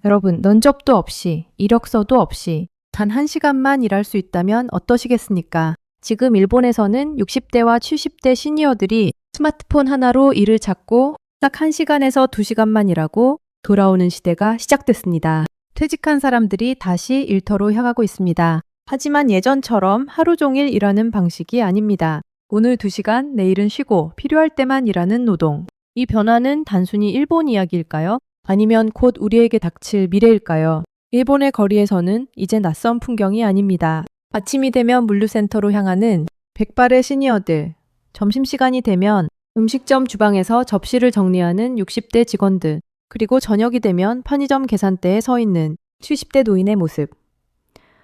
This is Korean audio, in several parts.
여러분, 면접도 없이, 이력서도 없이 단 1시간만 일할 수 있다면 어떠시겠습니까? 지금 일본에서는 60대와 70대 시니어들이 스마트폰 하나로 일을 찾고 딱 1시간에서 2시간만 일하고 돌아오는 시대가 시작됐습니다. 퇴직한 사람들이 다시 일터로 향하고 있습니다. 하지만 예전처럼 하루 종일 일하는 방식이 아닙니다. 오늘 2시간, 내일은 쉬고 필요할 때만 일하는 노동. 이 변화는 단순히 일본 이야기일까요? 아니면 곧 우리에게 닥칠 미래일까요? 일본의 거리에서는 이제 낯선 풍경이 아닙니다. 아침이 되면 물류센터로 향하는 백발의 시니어들, 점심시간이 되면 음식점 주방에서 접시를 정리하는 60대 직원들, 그리고 저녁이 되면 편의점 계산대에 서 있는 70대 노인의 모습.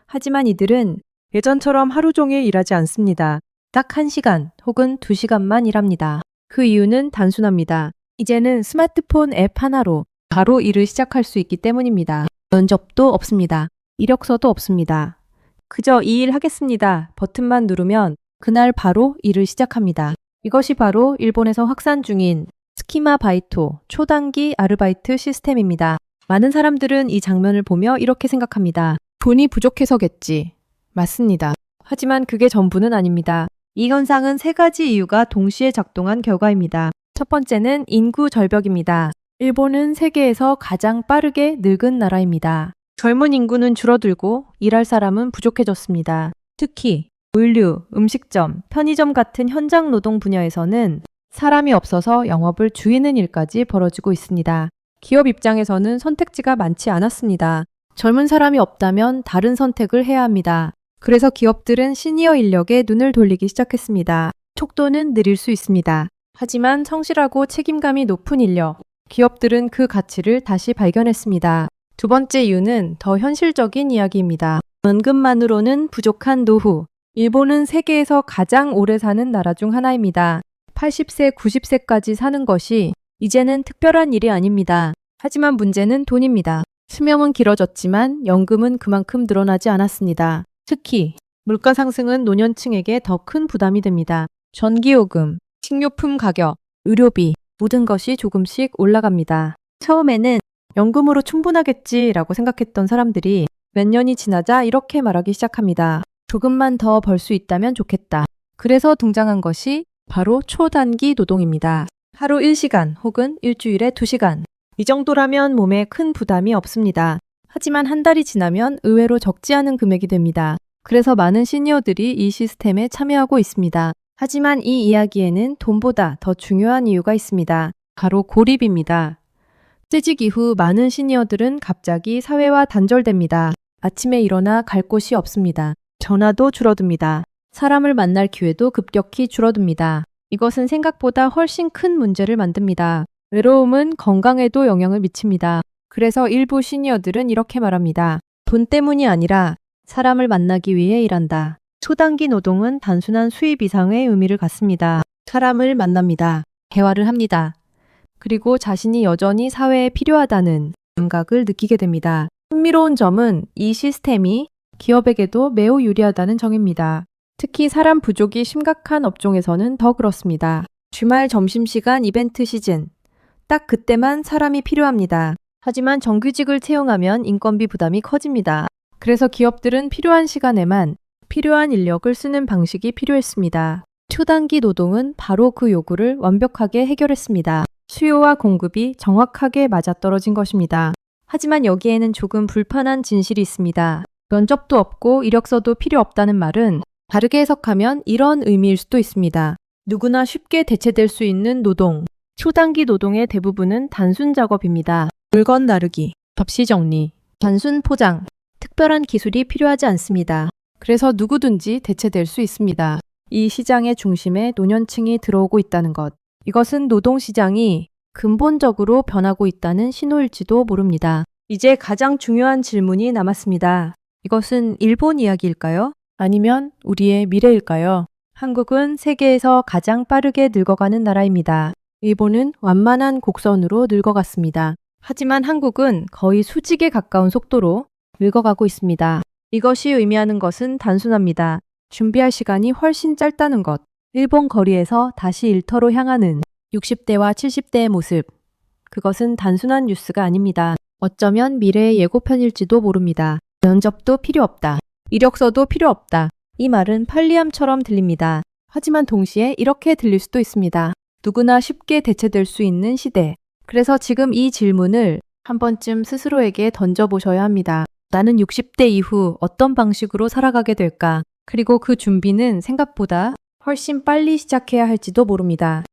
하지만 이들은 예전처럼 하루 종일 일하지 않습니다. 딱 1시간 혹은 2시간만 일합니다. 그 이유는 단순합니다. 이제는 스마트폰 앱 하나로 바로 일을 시작할 수 있기 때문입니다. 면접도 없습니다. 이력서도 없습니다. 그저 이 일 하겠습니다. 버튼만 누르면 그날 바로 일을 시작합니다. 이것이 바로 일본에서 확산 중인 스키마 바이토, 초단기 아르바이트 시스템입니다. 많은 사람들은 이 장면을 보며 이렇게 생각합니다. 돈이 부족해서겠지. 맞습니다. 하지만 그게 전부는 아닙니다. 이 현상은 3가지 이유가 동시에 작동한 결과입니다. 첫 번째는 인구 절벽입니다. 일본은 세계에서 가장 빠르게 늙은 나라입니다. 젊은 인구는 줄어들고 일할 사람은 부족해졌습니다. 특히 물류, 음식점, 편의점 같은 현장 노동 분야에서는 사람이 없어서 영업을 줄이는 일까지 벌어지고 있습니다. 기업 입장에서는 선택지가 많지 않았습니다. 젊은 사람이 없다면 다른 선택을 해야 합니다. 그래서 기업들은 시니어 인력에 눈을 돌리기 시작했습니다. 촉도는 느릴 수 있습니다. 하지만 성실하고 책임감이 높은 인력, 기업들은 그 가치를 다시 발견했습니다. 두 번째 이유는 더 현실적인 이야기입니다. 연금만으로는 부족한 노후. 일본은 세계에서 가장 오래 사는 나라 중 하나입니다. 80세, 90세까지 사는 것이 이제는 특별한 일이 아닙니다. 하지만 문제는 돈입니다. 수명은 길어졌지만 연금은 그만큼 늘어나지 않았습니다. 특히 물가 상승은 노년층에게 더 큰 부담이 됩니다. 전기요금, 식료품 가격, 의료비, 모든 것이 조금씩 올라갑니다. 처음에는 연금으로 충분하겠지라고 생각했던 사람들이 몇 년이 지나자 이렇게 말하기 시작합니다. 조금만 더 벌 수 있다면 좋겠다. 그래서 등장한 것이 바로 초단기 노동입니다. 하루 1시간 혹은 일주일에 2시간. 이 정도라면 몸에 큰 부담이 없습니다. 하지만 한 달이 지나면 의외로 적지 않은 금액이 됩니다. 그래서 많은 시니어들이 이 시스템에 참여하고 있습니다. 하지만 이 이야기에는 돈보다 더 중요한 이유가 있습니다. 바로 고립입니다. 퇴직 이후 많은 시니어들은 갑자기 사회와 단절됩니다. 아침에 일어나 갈 곳이 없습니다. 전화도 줄어듭니다. 사람을 만날 기회도 급격히 줄어듭니다. 이것은 생각보다 훨씬 큰 문제를 만듭니다. 외로움은 건강에도 영향을 미칩니다. 그래서 일부 시니어들은 이렇게 말합니다. 돈 때문이 아니라 사람을 만나기 위해 일한다. 초단기 노동은 단순한 수입 이상의 의미를 갖습니다. 사람을 만납니다. 대화를 합니다. 그리고 자신이 여전히 사회에 필요하다는 감각을 느끼게 됩니다. 흥미로운 점은 이 시스템이 기업에게도 매우 유리하다는 점입니다. 특히 사람 부족이 심각한 업종에서는 더 그렇습니다. 주말 점심시간 이벤트 시즌. 딱 그때만 사람이 필요합니다. 하지만 정규직을 채용하면 인건비 부담이 커집니다. 그래서 기업들은 필요한 시간에만 필요한 인력을 쓰는 방식이 필요했습니다. 초단기 노동은 바로 그 요구를 완벽하게 해결했습니다. 수요와 공급이 정확하게 맞아떨어진 것입니다. 하지만 여기에는 조금 불편한 진실이 있습니다. 면접도 없고 이력서도 필요 없다는 말은 다르게 해석하면 이런 의미일 수도 있습니다. 누구나 쉽게 대체될 수 있는 노동. 초단기 노동의 대부분은 단순 작업입니다. 물건 나르기, 접시 정리, 단순 포장. 특별한 기술이 필요하지 않습니다. 그래서 누구든지 대체될 수 있습니다. 이 시장의 중심에 노년층이 들어오고 있다는 것. 이것은 노동시장이 근본적으로 변하고 있다는 신호일지도 모릅니다. 이제 가장 중요한 질문이 남았습니다. 이것은 일본 이야기일까요? 아니면 우리의 미래일까요? 한국은 세계에서 가장 빠르게 늙어가는 나라입니다. 일본은 완만한 곡선으로 늙어갔습니다. 하지만 한국은 거의 수직에 가까운 속도로 늙어가고 있습니다. 이것이 의미하는 것은 단순합니다. 준비할 시간이 훨씬 짧다는 것. 일본 거리에서 다시 일터로 향하는 60대와 70대의 모습. 그것은 단순한 뉴스가 아닙니다. 어쩌면 미래의 예고편일지도 모릅니다. 면접도 필요 없다. 이력서도 필요 없다. 이 말은 편리함처럼 들립니다. 하지만 동시에 이렇게 들릴 수도 있습니다. 누구나 쉽게 대체될 수 있는 시대. 그래서 지금 이 질문을 한 번쯤 스스로에게 던져보셔야 합니다. 나는 60대 이후 어떤 방식으로 살아가게 될까? 그리고 그 준비는 생각보다 훨씬 빨리 시작해야 할지도 모릅니다.